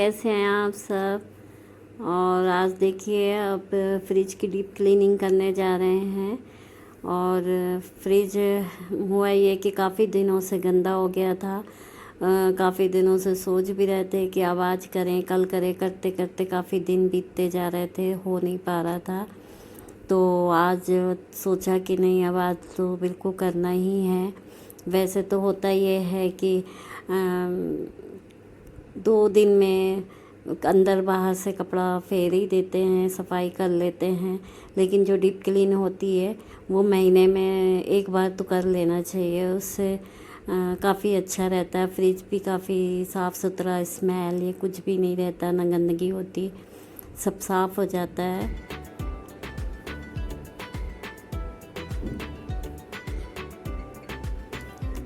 कैसे हैं आप सब। और आज देखिए अब फ्रिज की डीप क्लीनिंग करने जा रहे हैं। और फ्रिज हुआ ये कि काफ़ी दिनों से गंदा हो गया था। काफ़ी दिनों से सोच भी रहे थे कि अब आज करें कल करें, करते करते काफ़ी दिन बीतते जा रहे थे, हो नहीं पा रहा था। तो आज सोचा कि नहीं, अब आज तो बिल्कुल करना ही है। वैसे तो होता ये है कि 2 दिन में अंदर बाहर से कपड़ा फेर ही देते हैं, सफाई कर लेते हैं। लेकिन जो डीप क्लीन होती है वो महीने में एक बार तो कर लेना चाहिए। उससे काफ़ी अच्छा रहता है। फ्रिज भी काफ़ी साफ़ सुथरा, स्मेल ये कुछ भी नहीं रहता, ना गंदगी होती, सब साफ़ हो जाता है।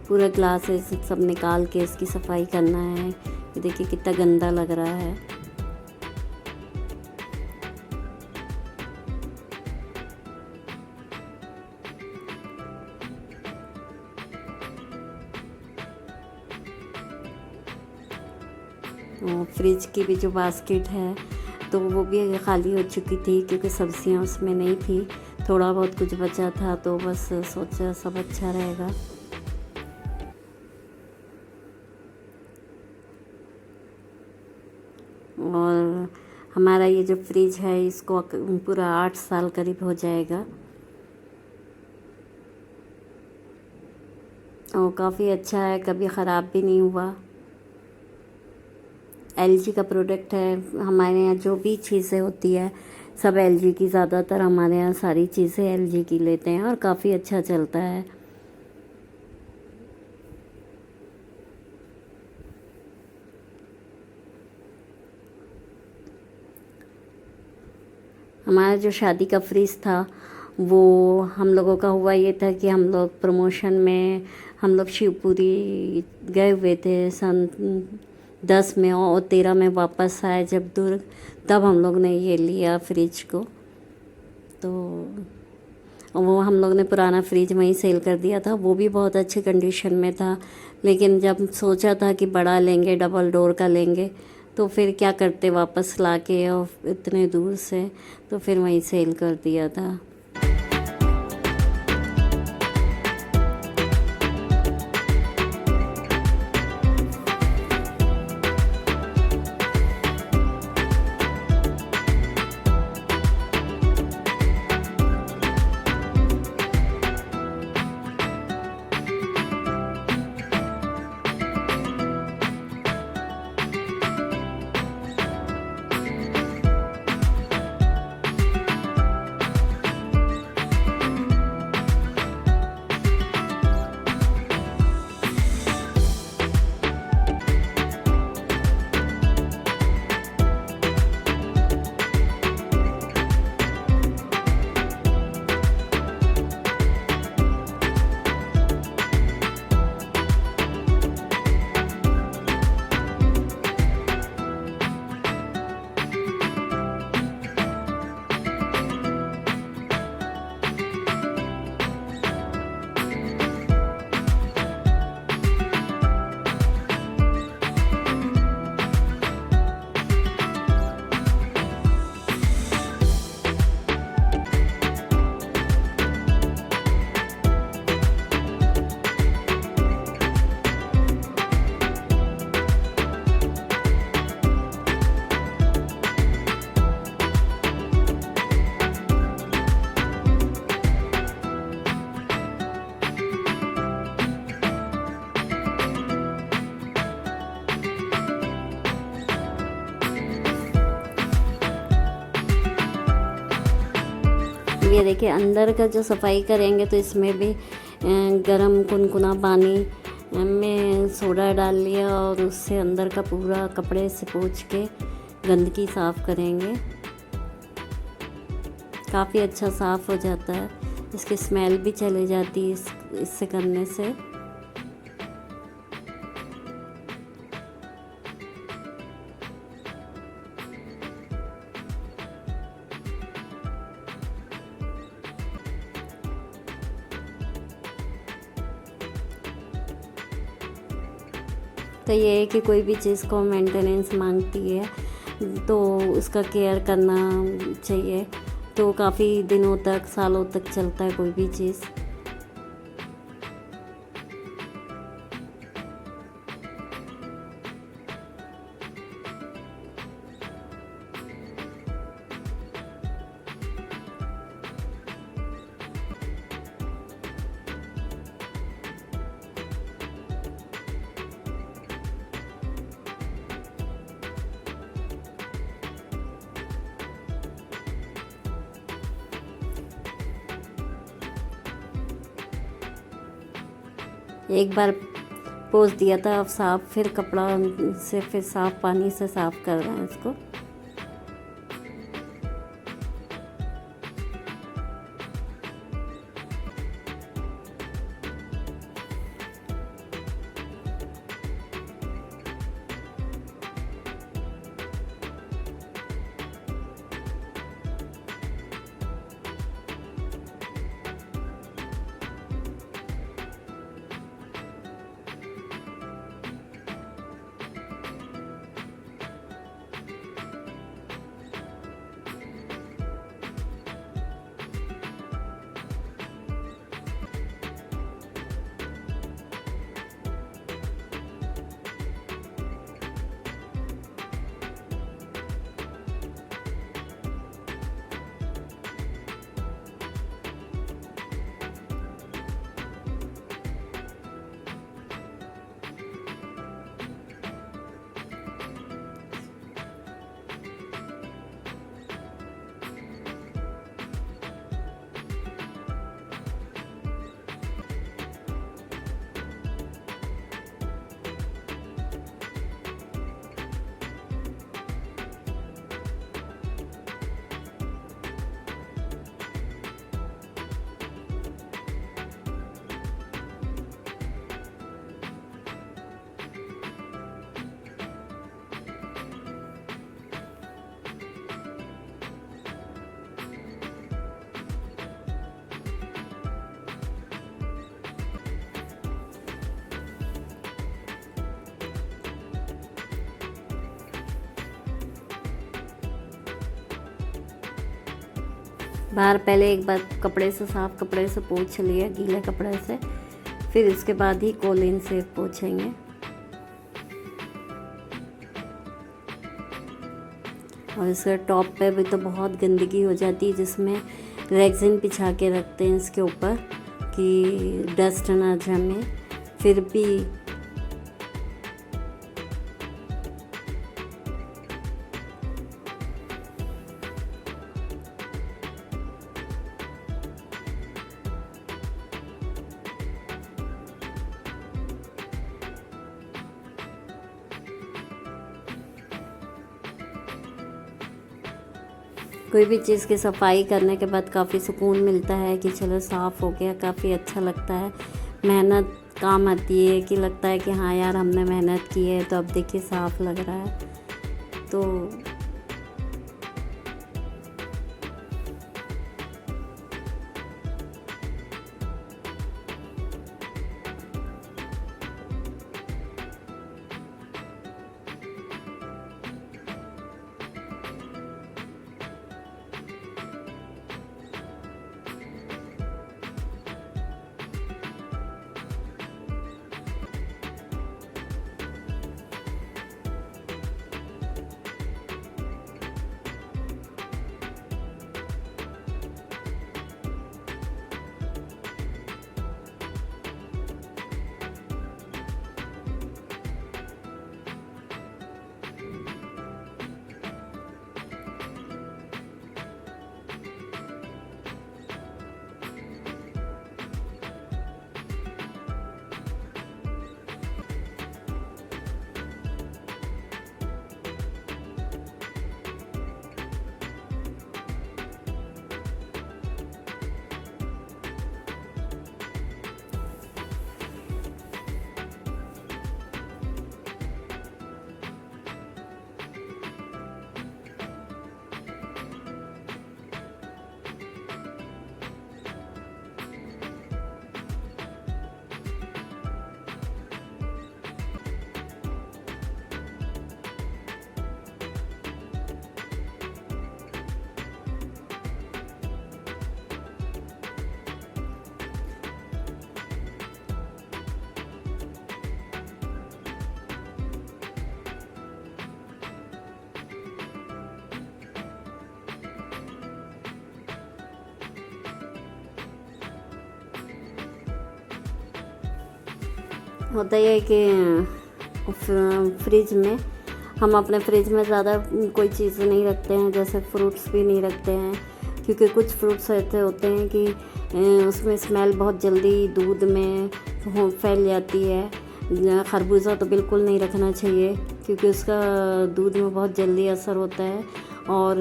पूरा ग्लासेस सब निकाल के इसकी सफाई करना है। ये देखिए कितना गंदा लग रहा है। फ्रिज की भी जो बास्केट है तो वो भी खाली हो चुकी थी, क्योंकि सब्जियां उसमें नहीं थी। थोड़ा बहुत कुछ बचा था तो बस सोचा सब अच्छा रहेगा। और हमारा ये जो फ्रिज है इसको पूरा 8 साल करीब हो जाएगा। और काफ़ी अच्छा है, कभी ख़राब भी नहीं हुआ। एलजी का प्रोडक्ट है। हमारे यहाँ जो भी चीज़ें होती है सब एलजी की, ज़्यादातर हमारे यहाँ सारी चीज़ें एलजी की लेते हैं और काफ़ी अच्छा चलता है। हमारा जो शादी का फ्रिज था वो हम लोगों का हुआ ये था कि हम लोग प्रमोशन में हम लोग शिवपुरी गए हुए थे सन 10 में, और 13 में वापस आए जब दुर्ग, तब हम लोग ने ये लिया फ्रिज को। तो वो हम लोग ने पुराना फ्रिज वहीं सेल कर दिया था। वो भी बहुत अच्छी कंडीशन में था, लेकिन जब सोचा था कि बड़ा लेंगे, डबल डोर का लेंगे, तो फिर क्या करते, वापस लाके और इतने दूर से, तो फिर वहीं सेल कर दिया था। ये देखिए अंदर का जो सफाई करेंगे तो इसमें भी गरम कुनकुना पानी में सोडा डाल लिया और उससे अंदर का पूरा कपड़े से पोंछ के गंदगी साफ़ करेंगे। काफ़ी अच्छा साफ़ हो जाता है, इसकी स्मेल भी चले जाती है इससे करने से। तो ये है कि कोई भी चीज़ को मेंटेनेंस मांगती है तो उसका केयर करना चाहिए, तो काफ़ी दिनों तक, सालों तक चलता है कोई भी चीज़। एक बार पोंछ दिया था, अब साफ फिर कपड़ा से फिर साफ पानी से साफ कर रहे हैं इसको। बाहर पहले एक बार साफ कपड़े से पोंछ लिया, गीले कपड़े से, फिर इसके बाद ही कोलिन से पोंछेंगे। और इसके टॉप पे भी तो बहुत गंदगी हो जाती है, जिसमें रेक्सिन बिछा के रखते हैं इसके ऊपर कि डस्ट ना जमे। फिर भी कोई भी चीज़ की सफाई करने के बाद काफ़ी सुकून मिलता है कि चलो साफ़ हो गया, काफ़ी अच्छा लगता है। मेहनत काम आती है कि लगता है कि हाँ यार हमने मेहनत की है, तो अब देखिए साफ़ लग रहा है। तो होता ये है कि फ्रिज में हम अपने फ्रिज में ज़्यादा कोई चीज़ नहीं रखते हैं, जैसे फ्रूट्स भी नहीं रखते हैं, क्योंकि कुछ फ्रूट्स ऐसे होते हैं कि उसमें स्मेल बहुत जल्दी दूध में फैल जाती है। खरबूजा तो बिल्कुल नहीं रखना चाहिए, क्योंकि उसका दूध में बहुत जल्दी असर होता है। और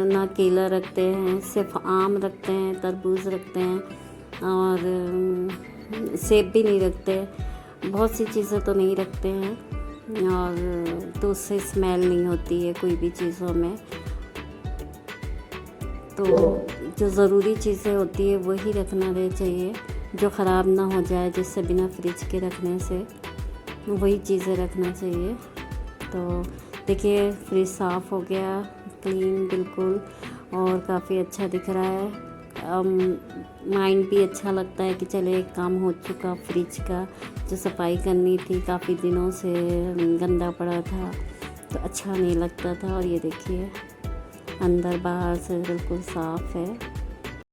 ना केला रखते हैं, सिर्फ आम रखते हैं, तरबूज रखते हैं, और सेब भी नहीं रखते। बहुत सी चीज़ें तो नहीं रखते हैं, और तो उससे स्मेल नहीं होती है कोई भी चीज़ों में। तो जो ज़रूरी चीज़ें होती है वही रखना चाहिए, जो ख़राब ना हो जाए, जिससे बिना फ्रिज के रखने से वही चीज़ें रखना चाहिए। तो देखिए फ्रिज साफ़ हो गया, क्लीन बिल्कुल, और काफ़ी अच्छा दिख रहा है। माइंड भी अच्छा लगता है कि चले एक काम हो चुका फ्रिज का, जो सफाई करनी थी, काफ़ी दिनों से गंदा पड़ा था तो अच्छा नहीं लगता था। और ये देखिए अंदर बाहर से बिल्कुल साफ़ है।